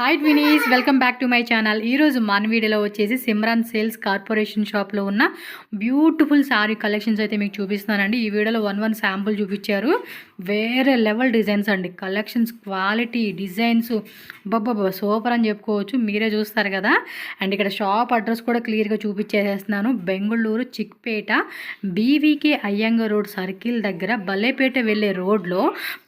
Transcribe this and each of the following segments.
Hi twinnies, welcome back to my channel. ఈరోజు మన వీడియోలో వచ్చేసి సిమ్రాన్ సేల్స్ కార్పొరేషన్ షాప్లో ఉన్న బ్యూటిఫుల్ శారీ కలెక్షన్స్ అయితే మీకు చూపిస్తున్నానండి. ఈ వీడియోలో వన్ శాంపుల్ చూపించారు. వేరే లెవెల్ డిజైన్స్ అండి. కలెక్షన్స్ క్వాలిటీ డిజైన్స్ బాబా సూపర్ అని చెప్పుకోవచ్చు. మీరే చూస్తారు కదా. అండ్ ఇక్కడ షాప్ అడ్రస్ కూడా క్లియర్గా చూపించేసేస్తున్నాను. Bengaluru Chickpet BVK Iyengar road circle దగ్గర బల్లేపేట వెళ్ళే రోడ్లో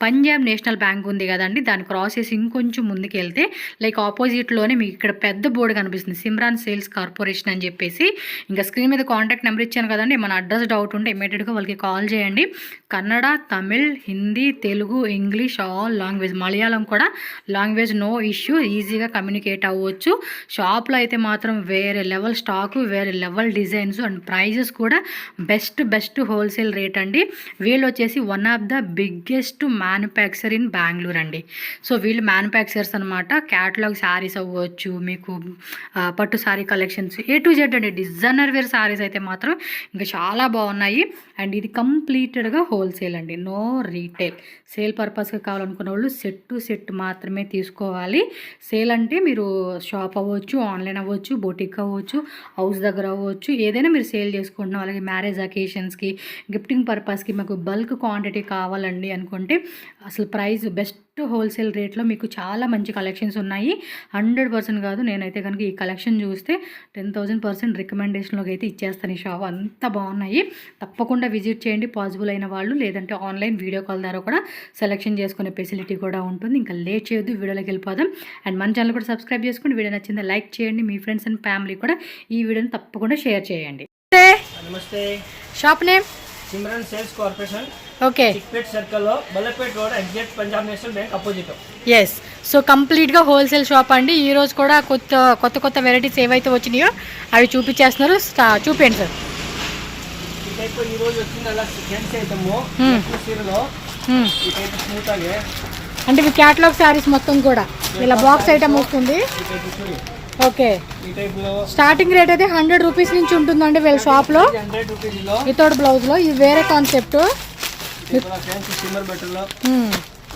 పంజాబ్ నేషనల్ బ్యాంక్ ఉంది కదండి. దాన్ని క్రాస్ చేసి ఇంకొంచెం ముందుకు వెళ్తే లైక్ ఆపోజిట్లోనే మీకు ఇక్కడ పెద్ద బోర్డు కనిపిస్తుంది, సిమ్రాన్ సేల్స్ కార్పొరేషన్ అని చెప్పేసి. ఇంకా స్క్రీన్ మీద కాంటాక్ట్ నెంబర్ ఇచ్చాను కదండి. మన అడ్రస్ డౌట్ ఉంటే ఇమీడియట్గా వాళ్ళకి కాల్ చేయండి. Kannada, Tamil, Hindi, Telugu, English all language, Malayalam కూడా లాంగ్వేజ్ నో ఇష్యూ, ఈజీగా కమ్యూనికేట్ అవ్వచ్చు. షాప్లో అయితే మాత్రం వేరే లెవెల్ స్టాకు, వేరే లెవెల్ డిజైన్స్ అండ్ ప్రైజెస్ కూడా బెస్ట్ హోల్సేల్ రేట్ అండి. వీళ్ళు వచ్చేసి one of the biggest manufacture in Bengaluru అండి. సో వీళ్ళు మ్యానుఫ్యాక్చరర్స్ అనమాట. క్యాటలాగ్ శారీస్ అవ్వచ్చు, మీకు పట్టు sari collections A to Z అండి. డిజైనర్ వేర్ శారీస్ అయితే మాత్రం ఇంకా చాలా బాగున్నాయి. అండ్ ఇది కంప్లీటెడ్గా హోల్సేల్ అండి, నో రీటైల్. సేల్ పర్పస్గా కావాలనుకున్న వాళ్ళు సెట్ మాత్రమే తీసుకోవాలి. సేల్ అంటే మీరు షాప్ అవ్వచ్చు, ఆన్లైన్ అవ్వచ్చు, బొటిక్ అవ్వచ్చు, హౌస్ దగ్గర అవ్వచ్చు, ఏదైనా మీరు సేల్ చేసుకుంటున్నాం. అలాగే మ్యారేజ్ అకేషన్స్కి, గిఫ్టింగ్ పర్పస్కి మాకు బల్క్ క్వాంటిటీ కావాలండి అనుకుంటే అసలు ప్రైస్ బెస్ట్ హోల్సేల్ రేట్లో మీకు చాలా మంచి కలెక్షన్స్ ఉన్నాయి. 100% కాదు, నేనైతే కనుక ఈ కలెక్షన్ చూస్తే 10,000% రికమెండేషన్లోకి అయితే ఇచ్చేస్తాను. ఈ షాప్ అంత బాగున్నాయి. తప్పకుండా విజిట్ చేయండి పాసిబుల్ అయిన వాళ్ళు. లేదంటే ఆన్లైన్ వీడియో కాల్ ద్వారా కూడా సెలెక్షన్ చేసుకునే ఫెసిలిటీ కూడా ఉంటుంది. ఇంకా లేట్ చేయొద్దు, వీడియోలోకి వెళ్ళిపోదాం. అండ్ మన ఛానల్ కూడా సబ్స్క్రైబ్ చేసుకోండి. వీడియో నచ్చిందా లైక్ చేయండి. మీ ఫ్రెండ్స్ అండ్ ఫ్యామిలీ కూడా ఈ వీడియోని తప్పకుండా షేర్ చేయండి. నమస్తే. Shop name Simran sales corporation. Okay. Chickpet circle లో Balepet road, exact Punjab national bank opposite. Yes. So కంప్లీట్గా హోల్సేల్ షాప్ అండి. ఈరోజు కూడా కొత్త వెరైటీస్ ఏవైతే వచ్చినాయో అవి చూపించేస్తున్నారు. చూపించండి సార్. ఈ టైప్ ఈ రోజు వచ్చింది అలా జెంట్స్ ఐటమ్ సీరలో ఈ టైప్ స్మూత్ ఆగే అంటే ఇవి క్యాటలాగ్ శారీస్ మొత్తం కూడా ఇలా బాక్స్ ఐటమ్ వస్తుంది. ఈ టైప్ చూడండి. ఓకే. ఈ టైప్ లో స్టార్టింగ్ రేట్ అయితే 100 రూపీస్ నుంచి ఉంటుందండి వీళ్ళ షాప్ లో. 100 రూపీస్ లో వితౌట్ బ్లౌజ్ లో. ఇది వేరే కాన్సెప్ట్. ఫ్యాన్సీ సిమ్మర్ బట్టల్ లో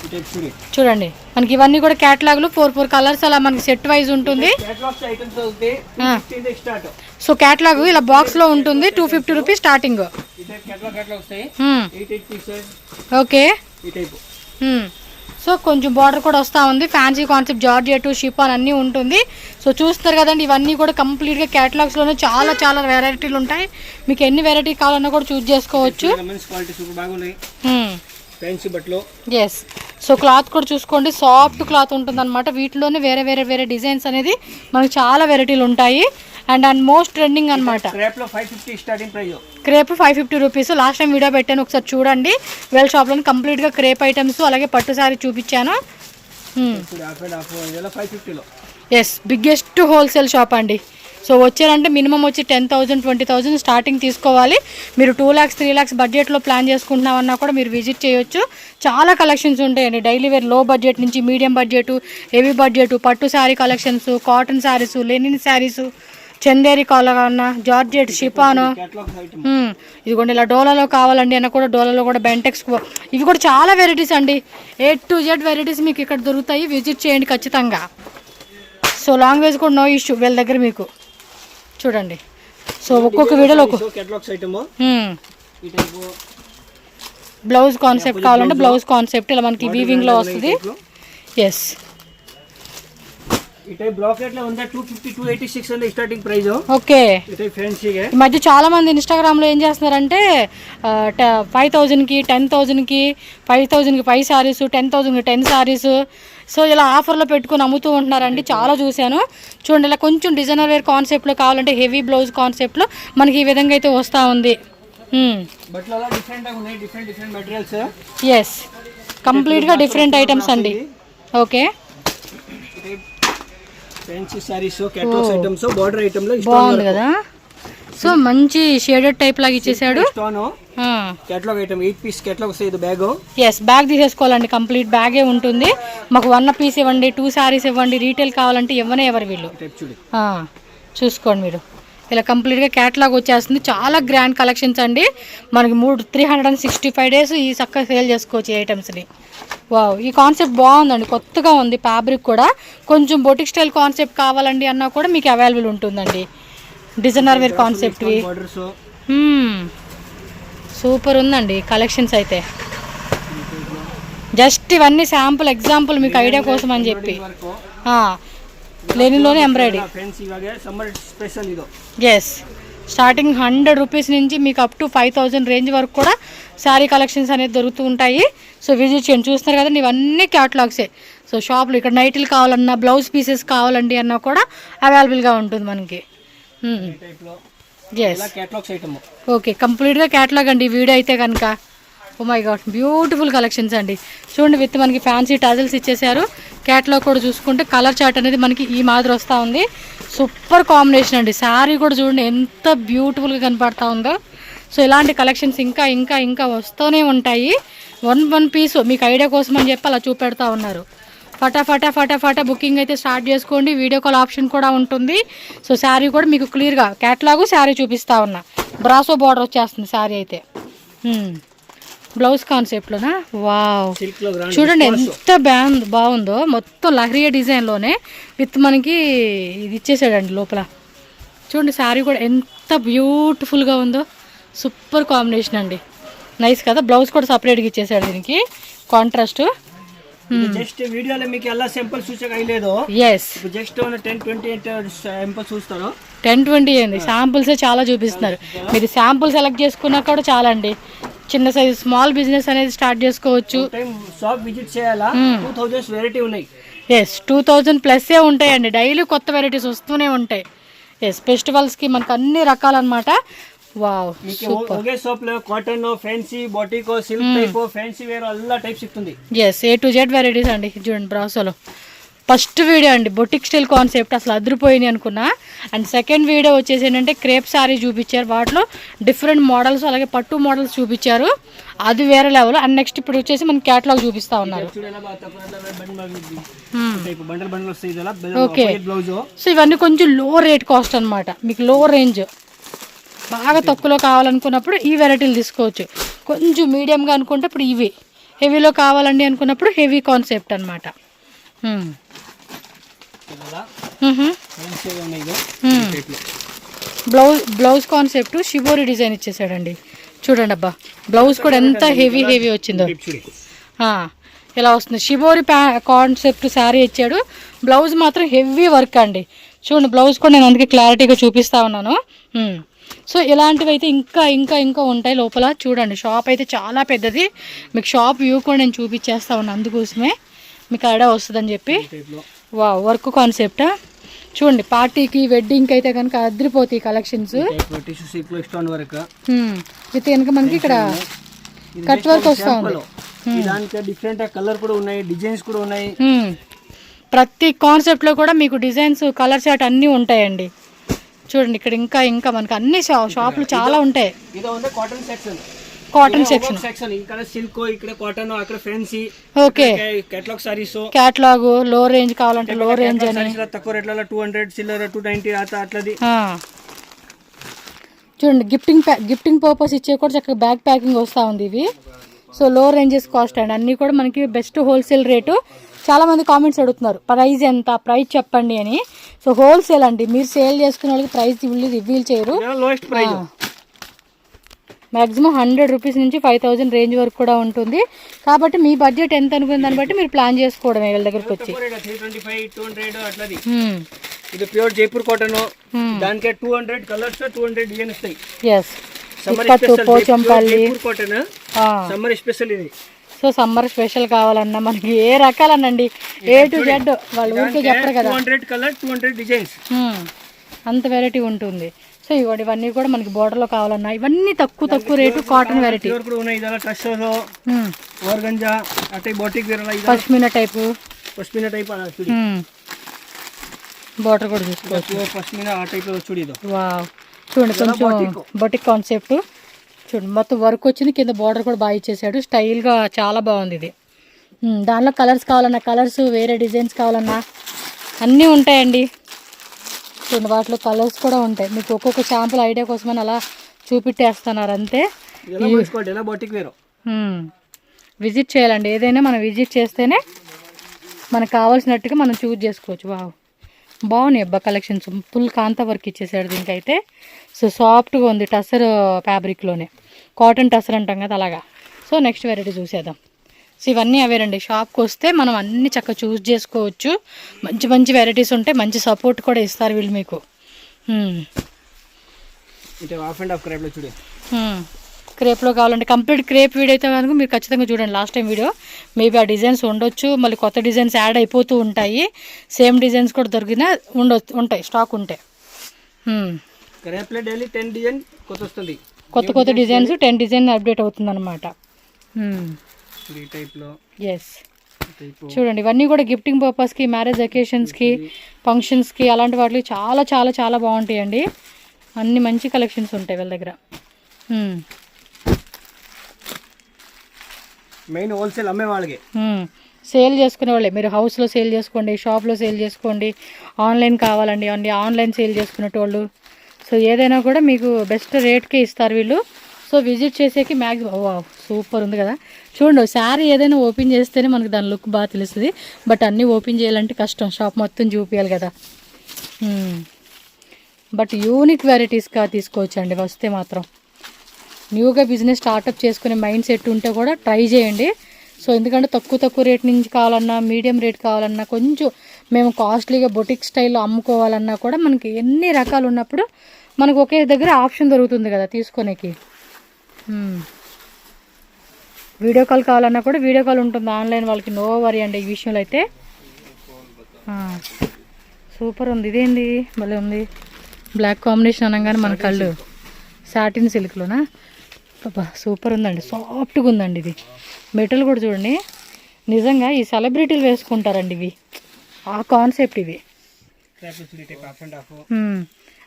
ఈ టైప్ చూడండి. మనకి ఇవన్నీ కూడా క్యాటలాగ్ లో 4 4 కలర్స్ అలా మనకి సెట్ వైజ్ ఉంటుంది. క్యాటలాగ్స్ ఐటమ్స్ అవుతాయి. 250 స్టార్ట్. సో క్యాటలాగ్ ఇలా బాక్స్ లో ఉంటుంది. 250 రూపీస్ స్టార్టింగ్. ఈ టైప్ క్యాటలాగ్ వస్తాయి. 8 పీసెస్. ఓకే. ఈ టైప్. సో కొంచెం బార్డర్ కూడా వస్తూ ఉంది. ఫ్యాన్సీ కాన్సెప్ట్, జార్జెట్, షిఫాన్ అన్నీ ఉంటుంది. సో చూస్తారు కదండి, ఇవన్నీ కూడా కంప్లీట్గా క్యాటలాగ్స్లోనే చాలా వెరైటీలు ఉంటాయి. మీకు ఎన్ని వెరైటీ కావాలన్నా కూడా చూస్ చేసుకోవచ్చు. ఎస్. సో క్లాత్ కూడా చూసుకోండి, సాఫ్ట్ క్లాత్ ఉంటుంది అనమాట. వీటిలోనే వేరే డిజైన్స్ అనేది మనకి చాలా వెరైటీలు ఉంటాయి. అండ్ మోస్ట్ ట్రెండింగ్ అనమాట. Crepe 550 rupees. Last time video పెట్టాను, ఒకసారి చూడండి. వేల్ షాప్లో కంప్లీట్గా క్రేప్ ఐటమ్స్ అలాగే పట్టు సారీ చూపించాను. ఎస్, బిగ్గెస్ట్ హోల్సేల్ షాప్ అండి. సో వచ్చారంటే మినిమం వచ్చి 10,000 20,000 స్టార్టింగ్ తీసుకోవాలి. మీరు 2 lakhs 3 lakhs బడ్జెట్లో ప్లాన్ చేసుకుంటున్నామన్నా కూడా మీరు విజిట్ చేయొచ్చు. చాలా కలెక్షన్స్ ఉంటాయండి. డైలీ వేర్ లో బడ్జెట్ నుంచి మీడియం బడ్జెట్, హెవీ బడ్జెట్, పట్టు sari collections, cotton saris, linen saris, Chanderi కాలన్న, జార్జెట్, షిఫాను. ఇదిగోండి ఇలా డోలాలో కావాలండి అన్న కూడా డోలాలో కూడా బెంటెక్స్, ఇవి కూడా చాలా వెరైటీస్ అండి. A to Z వెరైటీస్ మీకు ఇక్కడ దొరుకుతాయి. విజిట్ చేయండి ఖచ్చితంగా. సో లాంగ్వేజ్ కూడా నో ఇష్యూ వీళ్ళ దగ్గర మీకు. చూడండి. సో ఒక్కొక్క వీడియోలో బ్లౌజ్ కాన్సెప్ట్ కావాలంటే బ్లౌజ్ కాన్సెప్ట్ ఇలా మనకి వీవింగ్లో వస్తుంది. ఎస్. ఓకే. ఈ మధ్య చాలా మంది ఇన్స్టాగ్రామ్ లో ఏం చేస్తున్నారంటే 5,000కి 10,000కి 5,000కి 5 సారీస్, 10,000కి 10 సారీస్, సో ఇలా ఆఫర్లో పెట్టుకుని అమ్ముతూ ఉంటున్నారండి. చాలా చూశాను. చూడండి, ఇలా కొంచెం డిజైనర్ వేర్ కాన్సెప్ట్లో కావాలంటే హెవీ బ్లౌజ్ కాన్సెప్ట్లో మనకి ఈ విధంగా అయితే వస్తూ ఉంది. ఎస్, కంప్లీట్గా డిఫరెంట్ ఐటమ్స్ అండి. ఓకే. బాగుంది కదా. సో మంచి షేడెడ్ టైప్ లాగా ఇచ్చేసాడు. ఎస్, బ్యాగ్ తీసేసుకోవాలండి. కంప్లీట్ బ్యాగే ఉంటుంది. మాకు 1 పీస్ ఇవ్వండి, 2 సారీస్ ఇవ్వండి, రీటైల్ కావాలంటే ఇవ్వనే ఎవరు వీళ్ళు. చూసుకోండి మీరు. ఇలా కంప్లీట్గా క్యాటలాగ్ వచ్చేస్తుంది. చాలా గ్రాండ్ కలెక్షన్స్ అండి. మనకి 365 డేస్ ఈ చక్కగా సేల్ చేసుకోవచ్చు ఈ ఐటమ్స్ని. వావ్, ఈ కాన్సెప్ట్ బాగుందండి, కొత్తగా ఉంది. ఫ్యాబ్రిక్ కూడా కొంచెం బొటిక్ స్టైల్ కాన్సెప్ట్ కావాలండి అన్నా కూడా మీకు అవైలబుల్ ఉంటుందండి. డిజైనర్ వేర్ కాన్సెప్ట్వి సూపర్ ఉందండి కలెక్షన్స్ అయితే. జస్ట్ ఇవన్నీ శాంపుల్ ఎగ్జాంపుల్ మీకు ఐడియా కోసం అని చెప్పి. లెనిన్లోనే ఎంబ్రాయిడరీ. ఎస్, స్టార్టింగ్ 100 రూపీస్ నుంచి మీకు అప్ టు 5000 రేంజ్ వరకు కూడా శారీ కలెక్షన్స్ అనేది దొరుకుతూ ఉంటాయి. సో విజిట్ చేయండి. చూస్తున్నారు కదండి, ఇవన్నీ క్యాటలాగ్సే. సో షాప్లో ఇక్కడ నైట్లు కావాలన్నా, బ్లౌజ్ పీసెస్ కావాలండి అన్నా కూడా అవైలబుల్గా ఉంటుంది మనకి. ఎస్, ఓకే, కంప్లీట్గా క్యాటలాగ్ అండి వీడియో అయితే కనుక. Oh my god, beautiful collections అండి. చూడండి, విత్ మనకి ఫ్యాన్సీ టజల్స్ ఇచ్చేసారు. క్యాటలాగ్ కూడా చూసుకుంటే కలర్ చార్ట్ అనేది మనకి ఈ మాదిరి వస్తూ ఉంది. సూపర్ కాంబినేషన్ అండి. శారీ కూడా చూడండి ఎంత బ్యూటిఫుల్గా కనపడతా ఉందో. సో ఇలాంటి కలెక్షన్స్ ఇంకా ఇంకా ఇంకా వస్తూనే ఉంటాయి. వన్ పీస్ మీకు ఐడియా కోసం అని చెప్పి అలా చూపెడతా ఉన్నారు. ఫటాఫటా బుకింగ్ అయితే స్టార్ట్ చేసుకోండి. వీడియో కాల్ ఆప్షన్ కూడా ఉంటుంది. సో శారీ కూడా మీకు క్లియర్గా క్యాటలాగు శారీ చూపిస్తా ఉన్నా. బ్రాసో బార్డర్ వచ్చేస్తుంది శారీ అయితే. బ్లౌజ్ కాన్సెప్ట్లోనా, వావ్, చూడండి ఎంత బాగుందో. మొత్తం లహరియా డిజైన్లోనే విత్ మనకి ఇది ఇచ్చేసాడండి లోపల. చూడండి శారీ కూడా ఎంత బ్యూటిఫుల్గా ఉందో. సూపర్ కాంబినేషన్ అండి, నైస్ కదా. బ్లౌజ్ కూడా సపరేట్గా ఇచ్చేసాడు దీనికి కాంట్రాస్ట్. జస్ట్ వీడియోలో మీకు ఎలా సింపుల్ చూసాక అయ్యలేదు. ఎస్, జస్ట్ 10-20 సింపుల్ చూస్తారు. 10-20 ఏంది, శాంపుల్సే చాలా చూపిస్తున్నారు. మీరు శాంపుల్ సెలెక్ట్ చేసుకున్నా కూడా చాలా అండి. చిన్న సైజ్ స్మాల్ బిజినెస్ అనేది స్టార్ట్ చేసుకోవచ్చు. షాప్ విజిట్ చేయాలా. 2000 వెరైటీ ఉన్నాయి. ఎస్, 2000+ ఉంటాయండి. డైలీ కొత్త వెరైటీస్ వస్తూనే ఉంటాయి. ఎస్, ఫెస్టివల్స్కి మనకు అన్ని రకాలన్నమాట. వావ్, ఒకే షాప్ లో cotton, fancy, boutique, silk type, fancy wear అల్లా టైప్ సిక్తుంది. Yes, A to Z varieties అండి. చూడండి బ్రాసోలో ఫస్ట్ వీడియో అండి బొటిక్ స్టైల్ కాన్సెప్ట్, అసలు అదిరిపోయినాయి అనుకున్నా. అండ్ సెకండ్ వీడియో వచ్చేసి ఏంటంటే క్రేప్ సారీ చూపించారు. వాటిలో డిఫరెంట్ మోడల్స్ అలాగే పట్టు మోడల్స్ చూపించారు, అది వేరే లెవెల్. అండ్ నెక్స్ట్ ఇప్పుడు వచ్చేసి మనకి క్యాటలాగ్ చూపిస్తా ఉన్నారు. ఓకే, సో ఇవన్నీ కొంచెం లో రేట్ కాస్ట్ అనమాట. మీకు లో రేంజ్ బాగా తక్కువలో కావాలనుకున్నప్పుడు ఈ వెరైటీలు తీసుకోవచ్చు. కొంచెం మీడియంగా అనుకుంటే ఇప్పుడు ఇవి, హెవీలో కావాలండి అనుకున్నప్పుడు హెవీ కాన్సెప్ట్ అనమాట. బ్లౌజ్ కాన్సెప్ట్ షిబోరి డిజైన్ ఇచ్చేసాడండి. చూడండి అబ్బా, బ్లౌజ్ కూడా ఎంత హెవీ వచ్చిందో. ఇలా వస్తుంది. షిబోరి కాన్సెప్ట్ శారీ ఇచ్చాడు. బ్లౌజ్ మాత్రం హెవీ వర్క్ అండి. చూడండి, బ్లౌజ్ కూడా నేను అందుకే క్లారిటీగా చూపిస్తా ఉన్నాను. సో ఇలాంటివి అయితే ఇంకా ఇంకా ఇంకా ఉంటాయి లోపల. చూడండి, షాప్ అయితే చాలా పెద్దది. మీకు షాప్ వ్యూ కూడా నేను చూపించేస్తా ఉన్నాను, అందుకోసమే మీకు ఐడియా వస్తుందని చెప్పి. వా, వర్క్ కాన్సెప్ట్ చూడండి. పార్టీకి, వెడ్డింగ్కి అయితే కనుక అదిరిపోతాయి కలెక్షన్స్. విత్ కనుక మనకి ఇక్కడ కట్ వర్క్ వస్తూ ఉంది. డిఫరెంట్ కలర్ కూడా ఉన్నాయి, డిజైన్స్ కూడా ఉన్నాయి. ప్రతి కాన్సెప్ట్లో కూడా మీకు డిజైన్స్, కలర్ చార్ట్ అన్నీ ఉంటాయండి. చూడండి, ఇక్కడ ఇంకా ఇంకా మనకి అన్ని షాపులు చాలా ఉంటాయి. కాటన్ సెక్షన్, ఇక్కడ సిల్క్, ఇక్కడ కాటన్, అక్కడ fancy. Okay, catalogue saris, catalogue లో రేంజ్ కావాలంటే లో రేంజ్ అని. తక్కువ రేట్లలో 200, చిల్లర 290 అట్లది. చూడండి, గిఫ్టింగ్ పర్పస్ ఇచ్చే కూడా చక్కగా బ్యాగ్ ప్యాకింగ్ వస్తూ ఉంది ఇవి. సో లో రేంజెస్ కాస్ట్ అండి, అన్నీ కూడా మనకి బెస్ట్ హోల్సేల్ రేటు. చాలా మంది కామెంట్స్ అడుగుతున్నారు ప్రైస్ ఎంత, ప్రైస్ చెప్పండి అని. సో హోల్సేల్ అండి, మీరు సేల్ చేసుకునే వాళ్ళకి ప్రైస్ రివీల్ చేయరు. మ్యాక్సిమం 100 రూపీస్ నుంచి 5000 రేంజ్ వరకు కూడా ఉంటుంది. కాబట్టి మీ బడ్జెట్ ఎంత అనుకున్న దాన్ని బట్టి మీరు ప్లాన్ చేసుకోవడమే వీళ్ళ దగ్గరకు వచ్చి. 325, 200 అట్లది. ఇది ప్యూర్ జైపూర్ కాటన్, దానికి 200 కలర్స్, 200 డిజైన్స్ వస్తాయి. ఎస్, పోచంపల్లి సమ్మర్ స్పెషల్ ఇది. సో సమ్మర్ స్పెషల్ కావాలన్నా మనకి ఏ రకాలనండి, A to Z వాళ్ళు ఊరికే చెప్పరు కదా. 200 కలర్, 200 డిజైన్స్, అంత వెరైటీ ఉంటుంది. సో ఇవన్నీ కూడా మనకి బోర్డర్ లో కావాలన్నా ఇవన్నీ తక్కువ rate cotton variety. Pashmina type border కూడా చూసుకోవచ్చు. వావ్, చూడండి కొంచెం బొటిక్ కాన్సెప్ట్. చూడండి, మొత్తం వర్క్ వచ్చింది, కింద బార్డర్ కూడా బాగా ఇచ్చేసాడు. స్టైల్గా చాలా బాగుంది ఇది. దానిలో కలర్స్ కావాలన్నా కలర్స్, వేరే డిజైన్స్ కావాలన్నా అన్నీ ఉంటాయండి. చూడండి వాటిలో కలర్స్ కూడా ఉంటాయి. మీకు ఒక్కొక్క షాంపుల్ ఐడియా కోసమని అలా చూపెట్టేస్తున్నారు అంతే. ఎలా బొటిక్ వేరు విజిట్ చేయాలండి. ఏదైనా మనం విజిట్ చేస్తేనే మనకు కావాల్సినట్టుగా మనం చూజ్ చేసుకోవచ్చు. వావ్, బాగున్నాయి అబ్బా కలెక్షన్స్. ఫుల్ కాంతా వర్క్ ఇచ్చేసాడు దీనికైతే. సో సాఫ్ట్గా ఉంది, టసర్ ఫ్యాబ్రిక్లోనే, కాటన్ టసర్ అంటాం కదా అలాగా. సో నెక్స్ట్ వెరైటీ చూసేద్దాం. సో ఇవన్నీ అవేనండి. షాప్కి వస్తే మనం అన్ని చక్కగా చూస్ చేసుకోవచ్చు. మంచి మంచి వెరైటీస్ ఉంటాయి, మంచి సపోర్ట్ కూడా ఇస్తారు వీళ్ళు మీకు. క్రేప్లో కావాలంటే కంప్లీట్ క్రేప్ వీడియో అయితే కనుక మీరు ఖచ్చితంగా చూడండి. లాస్ట్ టైం వీడియో మేబీ ఆ డిజైన్స్ ఉండొచ్చు, మళ్ళీ కొత్త డిజైన్స్ యాడ్ అయిపోతూ ఉంటాయి. సేమ్ డిజైన్స్ కూడా దొరికినా ఉంటాయి, స్టాక్ ఉంటాయి. కొత్త కొత్త డిజైన్స్ 10 డిజైన్ అప్డేట్ అవుతుంది అనమాట. ఎస్, చూడండి ఇవన్నీ కూడా గిఫ్టింగ్ పర్పస్కి, మ్యారేజ్ అకేషన్స్కి, ఫంక్షన్స్కి అలాంటి వాటికి చాలా చాలా చాలా బాగుంటాయండి. అన్ని మంచి కలెక్షన్స్ ఉంటాయి వీళ్ళ దగ్గర. మెయిన్ హోల్సేల్ అమ్మే వాళ్ళకి, సేల్ చేసుకునే వాళ్ళే. మీరు హౌస్లో సేల్ చేసుకోండి, షాప్లో సేల్ చేసుకోండి, ఆన్లైన్ కావాలండి అండి ఆన్లైన్ సేల్ చేసుకునేటోళ్ళు. సో ఏదైనా కూడా మీకు బెస్ట్ రేట్కే ఇస్తారు వీళ్ళు. సో విజిట్ చేసేకి మ్యాక్సిమం సూపర్ ఉంది కదా. చూడండి శారీ ఏదైనా ఓపెన్ చేస్తేనే మనకు దాని లుక్ బాగా తెలుస్తుంది. బట్ అన్నీ ఓపెన్ చేయాలంటే కష్టం, షాప్ మొత్తం చూపించాలి కదా. బట్ యూనిక్ వెరైటీస్గా తీసుకోవచ్చండి వస్తే మాత్రం. న్యూగా బిజినెస్ స్టార్ట్అప్ చేసుకునే మైండ్ సెట్ ఉంటే కూడా ట్రై చేయండి. సో ఎందుకంటే తక్కువ రేట్ నుంచి కావాలన్నా, మీడియం రేట్ కావాలన్నా, కొంచెం మేము కాస్ట్లీగా బొటిక్ స్టైల్లో అమ్ముకోవాలన్నా కూడా మనకి ఎన్ని రకాలు ఉన్నప్పుడు మనకు ఒకే దగ్గర ఆప్షన్ దొరుకుతుంది కదా తీసుకునేకి. వీడియో కాల్ కావాలన్నా కూడా వీడియో కాల్ ఉంటుంది ఆన్లైన్ వాళ్ళకి, నో వరీ అండి ఈ విషయంలో అయితే. సూపర్ ఉంది. ఇదేంది భలే ఉంది, బ్లాక్ కాంబినేషన్ అనగానే మన కళ్ళు. సాటిన్ సిల్క్లోనా, బాబా సూపర్ ఉందండి, సాఫ్ట్గా ఉందండి. ఇది మెటల్ కూడా చూడండి. నిజంగా ఈ సెలబ్రిటీలు వేసుకుంటారండి ఇవి, ఆ కాన్సెప్ట్ ఇవి.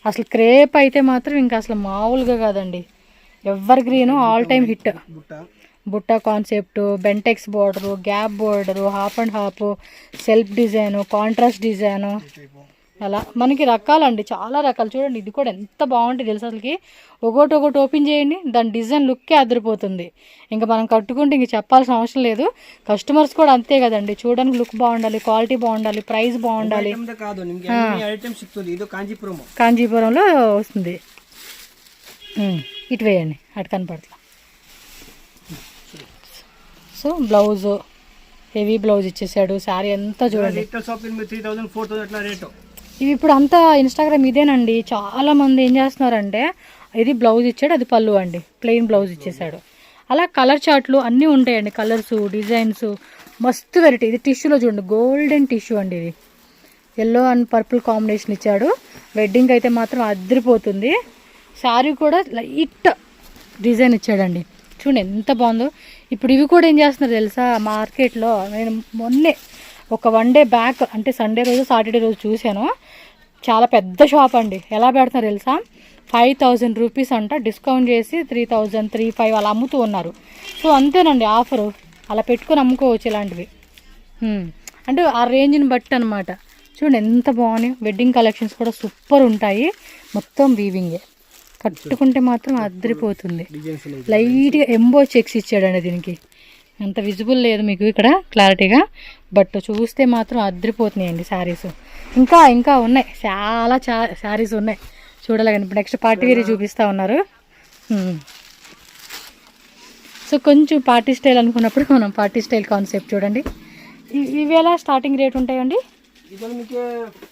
అసలు క్రేప్ అయితే మాత్రం ఇంకా అసలు మామూలుగా కాదండి. Evergreen all time hit. బుట్ట concept, Bentex border, gap border, half and half, self design, contrast design, అలా మనకి రకాలండి, చాలా రకాలు. చూడండి ఇది కూడా ఎంత బాగుంటుంది తెలుసు అసలుకి. ఒకటి ఓపెన్ చేయండి, దాని డిజైన్ లుక్కే అదిరిపోతుంది. ఇంకా మనం కట్టుకుంటే ఇంక చెప్పాల్సిన అవసరం లేదు. కస్టమర్స్ కూడా అంతే కదండి, చూడడానికి లుక్ బాగుండాలి, క్వాలిటీ బాగుండాలి, ప్రైస్ బాగుండాలి. కాంచీపురంలో వస్తుంది. ఇటు వేయండి, అటు కనపడతా. సో బ్లౌజ్ హెవీ బ్లౌజ్ ఇచ్చేసాడు. శారీ అంతా చూడండి. ఇవి ఇప్పుడు అంతా ఇన్స్టాగ్రామ్ ఇదేనండి. చాలామంది ఏం చేస్తున్నారంటే ఇది బ్లౌజ్ ఇచ్చాడు, అది పళ్ళు అండి, ప్లెయిన్ బ్లౌజ్ ఇచ్చేసాడు. అలా కలర్ చార్ట్లు అన్నీ ఉంటాయండి, కలర్స్, డిజైన్స్, మస్తు వెరైటీ. ఇది టిష్యూలో చూడండి, గోల్డెన్ టిష్యూ అండి. ఇది ఎల్లో అండ్ పర్పుల్ కాంబినేషన్ ఇచ్చాడు. వెడ్డింగ్ అయితే మాత్రం అదిరిపోతుంది. శారీ కూడా లైట్ డిజైన్ ఇచ్చాడండి. చూడండి ఎంత బాగుందో. ఇప్పుడు ఇవి కూడా ఏం చేస్తున్నారు తెలుసా, మార్కెట్లో నేను మొన్నే ఒక 1 డే బ్యాక్ అంటే సండే రోజు సాటర్డే రోజు చూశాను. చాలా పెద్ద షాప్ అండి. ఎలా పెడుతున్నారు తెలుసా, 5000 రూపీస్ అంట, డిస్కౌంట్ చేసి 3000, 3500 అలా అమ్ముతూ ఉన్నారు. సో అంతేనండి ఆఫరు, అలా పెట్టుకొని అమ్ముకోవచ్చు ఇలాంటివి. అంటే ఆ రేంజ్ని బట్టి అనమాట. చూడండి ఎంత బాగున్నాయి. వెడ్డింగ్ కలెక్షన్స్ కూడా సూపర్ ఉంటాయి. మొత్తం వీవింగే, కట్టుకుంటే మాత్రం అదిరిపోతుంది. లైట్గా ఎంబో చెక్స్ ఇచ్చాడండి దీనికి. అంత విజిబుల్ లేదు మీకు ఇక్కడ క్లారిటీగా, బట్ చూస్తే మాత్రం అదిరిపోతున్నాయండి శారీస్. ఇంకా ఉన్నాయి, చాలా శారీస్ ఉన్నాయి చూడాలి. కానీ నెక్స్ట్ పార్టీ వేరీ చూపిస్తూ ఉన్నారు. సో కొంచెం పార్టీ స్టైల్ అనుకున్నప్పుడు మనం పార్టీ స్టైల్ కాన్సెప్ట్ చూడండి. ఇవి ఎలా స్టార్టింగ్ రేట్ ఉంటాయండి? ఇవాళ మీకు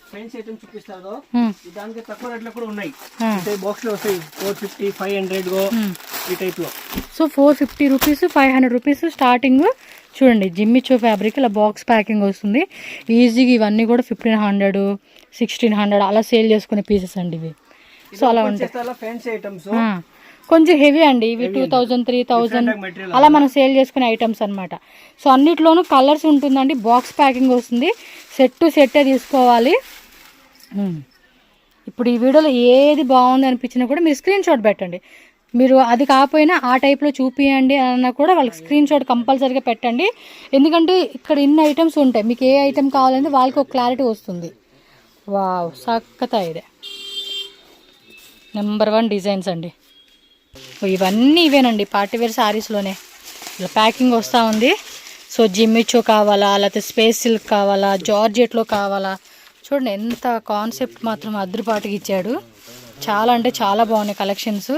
ఫ్రెండ్స్ ఐటమ్ చూపిస్తారు, దానికి తక్కువ రేట్లో కూడా ఉన్నాయి. బాక్స్ లో వస్తాయి 450, 500 ఈ టైప్ లో. So 450 rupees, 500 rupees starting. చూడండి జిమ్మిచో ఫ్యాబ్రిక్ ఇలా బాక్స్ ప్యాకింగ్ వస్తుంది. ఈజీగా ఇవన్నీ కూడా 1500, 1600 అలా సేల్ చేసుకునే పీసెస్ అండి ఇవి. సో అలా ఉంటాయి ఫ్యాన్సీ ఐటమ్స్. కొంచెం హెవీ అండి ఇవి, 2000, 3000 అలా మనం సేల్ చేసుకునే ఐటమ్స్ అనమాట. సో అన్నిట్లోనూ కలర్స్ ఉంటుందండి, బాక్స్ ప్యాకింగ్ వస్తుంది, సెట్టే తీసుకోవాలి. ఇప్పుడు ఈ వీడియోలో ఏది బాగుంది అనిపించినా కూడా మీరు స్క్రీన్ షాట్ పెట్టండి. మీరు అది కాకపోయినా ఆ టైప్లో చూపియండి అన్నా కూడా వాళ్ళకి స్క్రీన్ షాట్ కంపల్సరీగా పెట్టండి. ఎందుకంటే ఇక్కడ ఇన్ని ఐటమ్స్ ఉంటాయి, మీకు ఏ ఐటమ్ కావాలంటే వాళ్ళకి ఒక క్లారిటీ వస్తుంది. వావ్ సక్కతా ఇదే నెంబర్ 1 డిజైన్స్ అండి. ఇవన్నీ ఇవేనండి పార్టీవేర్ శారీస్లోనే ఇలా ప్యాకింగ్ వస్తూ ఉంది. సో జిమ్మిచో కావాలా, లేకపోతే స్పేస్ సిల్క్ కావాలా, జార్జెట్లో కావాలా, చూడండి ఎంత కాన్సెప్ట్ మాత్రం అద్దరిపాటుగా ఇచ్చాడు. చాలా అంటే చాలా బాగున్నాయి కలెక్షన్స్,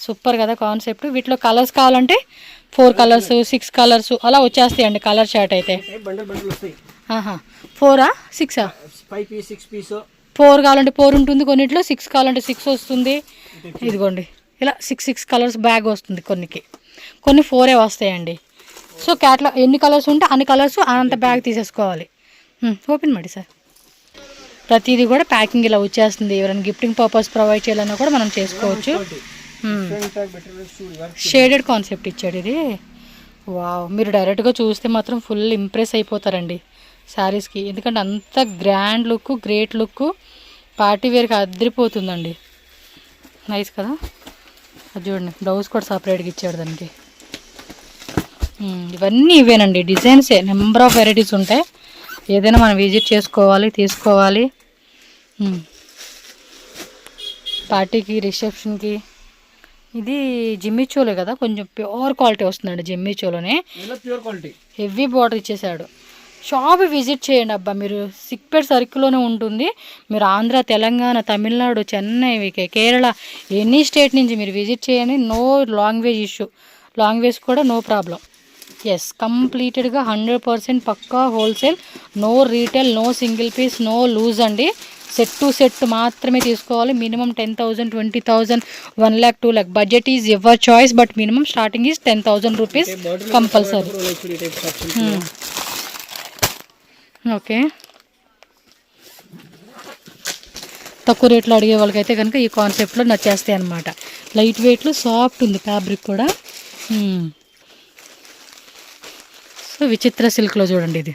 సూపర్ కదా కాన్సెప్ట్. వీటిలో కలర్స్ కావాలంటే 4 కలర్స్ 6 కలర్స్ అలా వచ్చేస్తాయండి కలర్ చార్ట్ అయితే. బండల్ బండల్ వస్తాయి. 4ఆ 6ఆ? 5 పీస్ 6 పీస్. 4 కావాలంటే 4 ఉంటుంది కొన్నిట్లో, 6 కావాలంటే 6 వస్తుంది. ఇదిగోండి ఇలా 6 కలర్స్ బ్యాగ్ వస్తుంది కొన్ని 4ఏ వస్తాయండి. సో క్యాట్లో ఎన్ని కలర్స్ ఉంటే అన్ని కలర్స్ అంత బ్యాగ్ తీసేసుకోవాలి. ఓపెన్ ಮಾಡಿ సార్. ప్రతిదీ కూడా ప్యాకింగ్ ఇలా వచ్చేస్తుంది. ఎవరైనా గిఫ్టింగ్ పర్పస్ ప్రొవైడ్ చేయాలన్నా కూడా మనం చేసుకోవచ్చు. షేడెడ్ కాన్సెప్ట్ ఇచ్చాడు ఇది. వావ్, మీరు డైరెక్ట్గా చూస్తే మాత్రం ఫుల్ ఇంప్రెస్ అయిపోతారండి శారీస్కి. ఎందుకంటే అంత grand look, great look, party వేర్కి అదిరిపోతుందండి. నైస్ కదా. అది చూడండి బ్లౌజ్ కూడా సపరేట్గా ఇచ్చాడు దానికి. ఇవన్నీ ఇవేనండి డిజైన్సే, నెంబర్ ఆఫ్ వెరైటీస్ ఉంటాయి. ఏదైనా మనం విజిట్ చేసుకోవాలి, తీసుకోవాలి. పార్టీకి, రిసెప్షన్కి. ఇది జిమ్మిచోలే కదా, కొంచెం ప్యూర్ క్వాలిటీ వస్తుందండి జిమ్మిచోలోనే. ప్యూర్ క్వాలిటీ హెవీ బార్డర్ ఇచ్చేసాడు. షాప్ విజిట్ చేయండి అబ్బా, మీరు సిక్పేట్ సర్కిల్లోనే ఉంటుంది. మీరు ఆంధ్ర, తెలంగాణ, తమిళనాడు, చెన్నై, కేరళ, ఎనీ స్టేట్ నుంచి మీరు విజిట్ చేయండి. నో లాంగ్వేజ్ ఇష్యూ, లాంగ్వేజ్ కూడా నో ప్రాబ్లం. ఎస్, కంప్లీటెడ్గా 100% పక్కా wholesale, no retail, no single piece, no loose అండి. సెట్ టు సెట్ మాత్రమే తీసుకోవాలి. Minimum 10,000, 20,000, 1 lakh, 2 lakh. Budget is ever choice, but minimum starting is 10,000 rupees compulsory. Okay, తక్కువ రేట్లో అడిగే వాళ్ళకైతే కనుక ఈ కాన్సెప్ట్లో నచ్చేస్తాయి అన్నమాట. లైట్ వెయిట్లో సాఫ్ట్ ఉంది ఫ్యాబ్రిక్ కూడా. సో విచిత్ర సిల్క్లో చూడండి ఇది.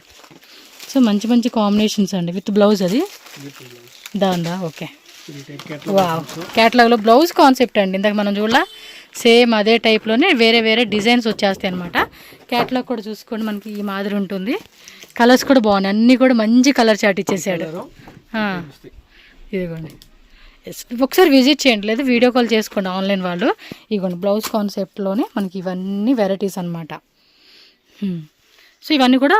సో మంచి మంచి కాంబినేషన్స్ అండి. విత్ బ్లౌజ్ అది దాందా. ఓకే, వావ్, క్యాటలాగ్లో బ్లౌజ్ కాన్సెప్ట్ అండి. ఇందాక మనం చూడాల సేమ్ అదే టైప్లోనే వేరే వేరే డిజైన్స్ వచ్చేస్తాయి అనమాట. క్యాటలాగ్ కూడా చూసుకోండి, మనకి ఈ మాదిరి ఉంటుంది. కలర్స్ కూడా బాగున్నాయి, అన్నీ కూడా మంచి కలర్ చాట్ ఇచ్చేసాడు. ఇదిగోండి, ఒకసారి విజిట్ చేయండి, లేదా వీడియో కాల్ చేసుకోండి ఆన్లైన్ వాళ్ళు. ఇదిగోండి బ్లౌజ్ కాన్సెప్ట్లోనే మనకి ఇవన్నీ వెరైటీస్ అనమాట. సో ఇవన్నీ కూడా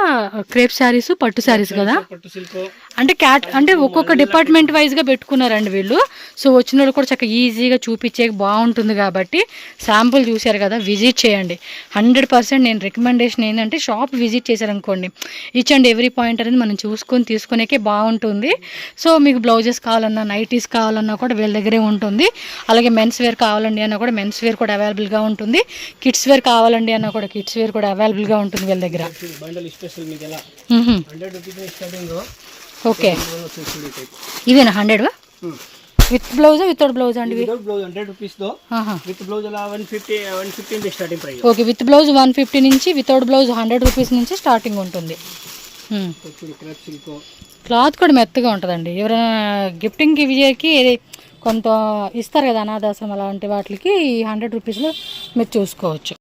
క్రేప్ శారీస్, పట్టు శారీస్ కదా. అంటే ఒక్కొక్క డిపార్ట్మెంట్ వైజ్గా పెట్టుకున్నారండి వీళ్ళు. సో వచ్చిన వాళ్ళు కూడా చక్కగా ఈజీగా చూపించే బాగుంటుంది కాబట్టి శాంపుల్ చూశారు కదా, విజిట్ చేయండి. 100% నేను రికమెండేషన్ ఏంటంటే షాప్ విజిట్ చేశారనుకోండి, ఈచ్ అండ్ ఎవ్రీ పాయింట్ అనేది మనం చూసుకొని తీసుకునేకే బాగుంటుంది. సో మీకు బ్లౌజెస్ కావాలన్నా, నైటీస్ కావాలన్నా కూడా వీళ్ళ దగ్గరే ఉంటుంది. అలాగే మెన్స్ వేర్ కావాలండి అన్నా కూడా మెన్స్ వేర్ కూడా అవైలబుల్గా ఉంటుంది. కిడ్స్ వేర్ కావాలండి అన్నా కూడా కిడ్స్ వేర్ కూడా అవైలబుల్గా ఉంటుంది వీళ్ళ దగ్గర. ఓకే, ఇవేనా 100 విత్ బ్లౌజ్, వితౌట్ బ్లౌజ్ అండి? వితౌట్ బ్లౌజ్ 100 రూపీస్ తో, విత్ బ్లౌజ్ అలా 150 starting price. Okay, with blouse 150 నుంచి, వితౌట్ బ్లౌజ్ 100 రూపీస్ నుంచి స్టార్టింగ్ ఉంటుంది. క్లాత్ కూడా మెత్తగా ఉంటుందండి. ఎవరైనా గిఫ్టింగ్కి విజయకి కొంత ఇస్తారు కదా అనాథాశ్రమం అలాంటి వాటికి 100 రూపీస్లో మీరు చూసుకోవచ్చు.